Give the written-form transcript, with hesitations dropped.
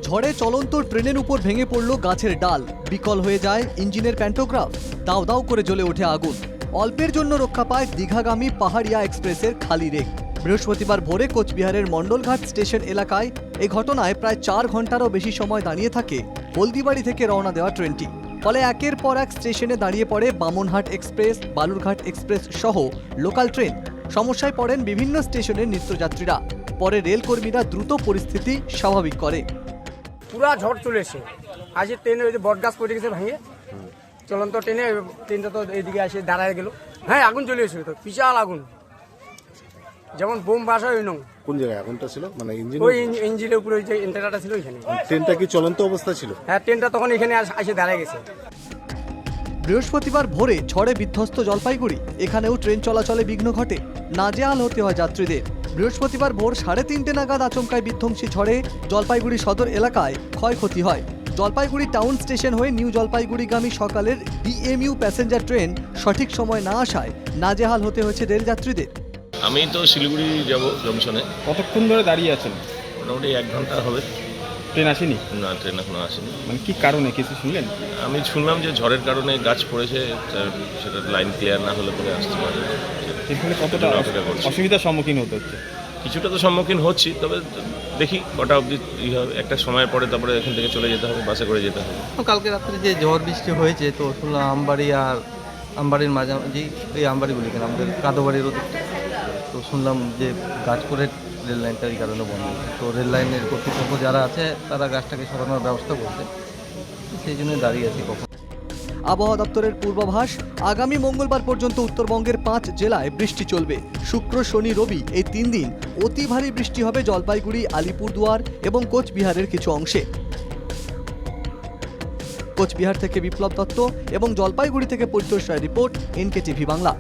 ঝড়ে চলন্ত ট্রেনের উপর ভেঙে পড়ল গাছের ডাল, বিকল হয়ে যায় ইঞ্জিনের প্যান্টোগ্রাফ, দাউ দাউ করে জ্বলে ওঠে আগুন। অল্পের জন্য রক্ষা পায় দীঘাগামী পাহাড়িয়া এক্সপ্রেসের খালি রেক। বৃহস্পতিবার ভোরে কোচবিহারের মণ্ডলঘাট স্টেশন এলাকায় এই ঘটনায় প্রায় 4 ঘন্টারও বেশি সময় দাঁড়িয়ে থাকে হলদিবাড়ি থেকে রওনা দেওয়া ট্রেনটি। ফলে একের পর এক স্টেশনে দাঁড়িয়ে পড়ে বামনহাট এক্সপ্রেস, বালুরঘাট এক্সপ্রেস সহ লোকাল ট্রেন। সমস্যায় পড়েন বিভিন্ন স্টেশনের নিত্যযাত্রীরা। পরে রেলকর্মীরা দ্রুত পরিস্থিতি স্বাভাবিক করে। পুরা ঝড় চলে এসে আজ ট্রেনে ওই যে বট গাছ পড়ে গেছে ভাঙিয়ে, চলন্ত ট্রেনটা তো এইদিকে এসে দাঁড়ায় গেল। হ্যাঁ, আগুন চলে এসেছিল, তো বিশাল আগুন, যেমন বোম বাসা ওই নং। কোন জায়গায় আগুনটা ছিল? মানে ইঞ্জিন? ওই ইঞ্জিনের উপরে ওই যে ইন্টারটা ছিল ওইখানে। ট্রেনটা কি চলন্ত অবস্থা ছিল? হ্যাঁ, ট্রেনটা তখন এখানে এসে দাঁড়ায় গেছে। বৃহস্পতিবার ভোরে ঝড়ে বিধ্বস্ত জলপাইগুড়ি, এখানেও ট্রেন চলাচলে বিঘ্ন ঘটে, নাজেহাল হতে হয় যাত্রীদের। বৃহস্পতিবার ভোর 3:30 নাগাদ আচমকায় বিধ্বংসী ঝড়ে জলপাইগুড়ি সদর এলাকায় ক্ষয়ক্ষতি হয়। জলপাইগুড়ি টাউন স্টেশন হয়ে নিউ জলপাইগুড়িগামী সকালের ডিএমইউ প্যাসেঞ্জার ট্রেন সঠিক সময় না আসায় নাজেহাল হতে হয়েছে রেল যাত্রীদের। আমি তো শিলিগুড়ি যাব জংশনে। কতক্ষণ ধরে দাঁড়িয়ে আছেন? মোটামুটি 1 ঘন্টা হবে। ট্রেন আসেনি? না, ট্রেন এখনো আসেনি। মানে কি কারণে কিছু শুনলেন? আমি শুনলাম যে ঝড়ের কারণে গাছ পড়েছে, সেটা লাইন ক্লিয়ার না হলে পরে আসতে পারে। এর ফলে কতটা অসুবিধার সম্মুখীন হতে হচ্ছে? কিছুটা তো সম্মুখীন হচ্ছি, তবে দেখি কটা অবধি হবে। একটা সময় পরে তারপরে এখান থেকে চলে যেতে হবে, বাসে করে যেতে হবে। কালকে রাত্রে যে ঝড় বৃষ্টি হয়েছে, তো শুনলাম আমবাড়ি আর আমবাড়ির মাঝামাঝি, এই আমবাড়িগুলি কেন আমাদের কাদোবাড়ির ওদিকটা, তো শুনলাম যে গাছপুরের রেল লাইনটা এই কারণে বন্ধ। তো রেল লাইনের কর্তৃপক্ষ যারা আছে তারা গাছটাকে সরানোর ব্যবস্থা করছে, সেই জন্য দাঁড়িয়ে আছি কখন। আবহাওয়া দপ্তরের পূর্বাভাস, আগামী মঙ্গলবার পর্যন্ত উত্তরবঙ্গের 5 জেলায় বৃষ্টি চলবে। শুক্র, শনি, রবি এই 3 দিন অতি ভারী বৃষ্টি হবে জলপাইগুড়ি, আলিপুরদুয়ার এবং কোচবিহারের কিছু অংশে। কোচবিহার থেকে বিপ্লব দত্ত এবং জলপাইগুড়ি থেকে পরিতোষ রায় রিপোর্ট, NKTV বাংলা।